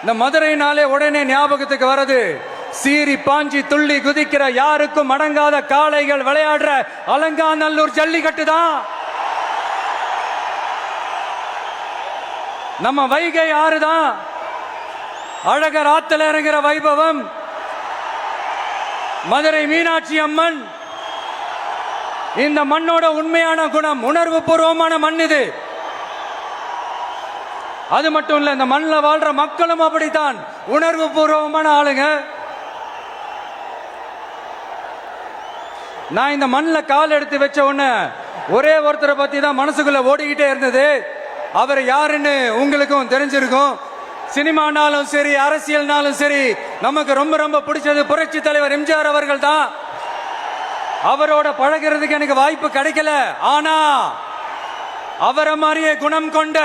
இந்த மதுரைனாலே உடனே ஞாபகத்துக்கு வருது சீறி பாஞ்சி துள்ளி குதிக்கிற யாருக்கும் அடங்காத காளைகள் விளையாடுற அலங்காநல்லூர் ஜல்லிக்கட்டு தான். நம்ம வைகை ஆறுதான் அழகர் ஆத்துல இறங்குற வைபவம். மதுரை மீனாட்சி அம்மன் இந்த மண்ணோட உண்மையான குணம், உணர்வு பூர்வமான மண் இது. அது மட்டும் இல்ல, இந்த மண்ணில் வாழ்ற மக்களும் அப்படித்தான் உணர்வு பூர்வமான ஆளுங்க. நான் இந்த மண்ணில் கால் எடுத்து வச்ச உடனே ஒரே ஒருத்தரை பத்தி தான் மனசுக்குள்ள ஓடிக்கிட்டே இருந்தது. அவர் யாருன்னு உங்களுக்கும் தெரிஞ்சிருக்கும். சினிமானாலும் சரி, அரசியல்னாலும் சரி, நமக்கு ரொம்ப ரொம்ப பிடிச்சது புரட்சி தலைவர் எம்ஜிஆர் அவர்கள் தான். அவரோட பழகிறதுக்கு எனக்கு வாய்ப்பு கிடைக்கல. ஆனா அவரை மாதிரியே குணம் கொண்ட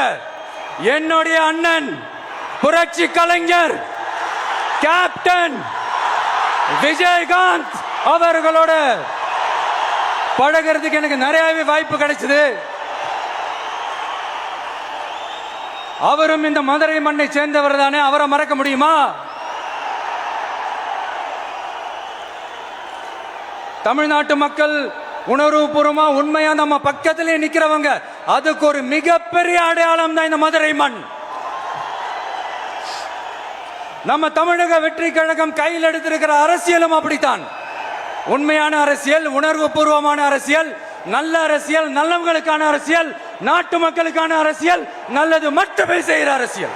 என்னுடைய அண்ணன் புரட்சி கலைஞர் கேப்டன் விஜயகாந்த் அவர்களோட பழகிறதுக்கு எனக்கு நிறையவே வாய்ப்பு கிடைச்சது. அவரும் இந்த மதுரை மண்ணை சேர்ந்தவர் தானே, அவரை மறக்க முடியுமா? தமிழ்நாட்டு மக்கள் உணர்வுபூர்வமா உண்மையா நம்ம பக்கத்திலே நிக்கிறவங்க, அதுக்கு ஒரு மிகப்பெரிய அடையாளம் தான் இந்த மதுரை மண். நம்ம தமிழக வெற்றி கழகம் கையில் எடுத்திருக்கிற அரசியலும் அப்படித்தான். உண்மையான அரசியல், உணர்வு பூர்வமான அரசியல், நல்ல அரசியல், நல்லவங்களுக்கான அரசியல், நாட்டு மக்களுக்கான அரசியல், நல்லது மட்டுமே செய்கிற அரசியல்.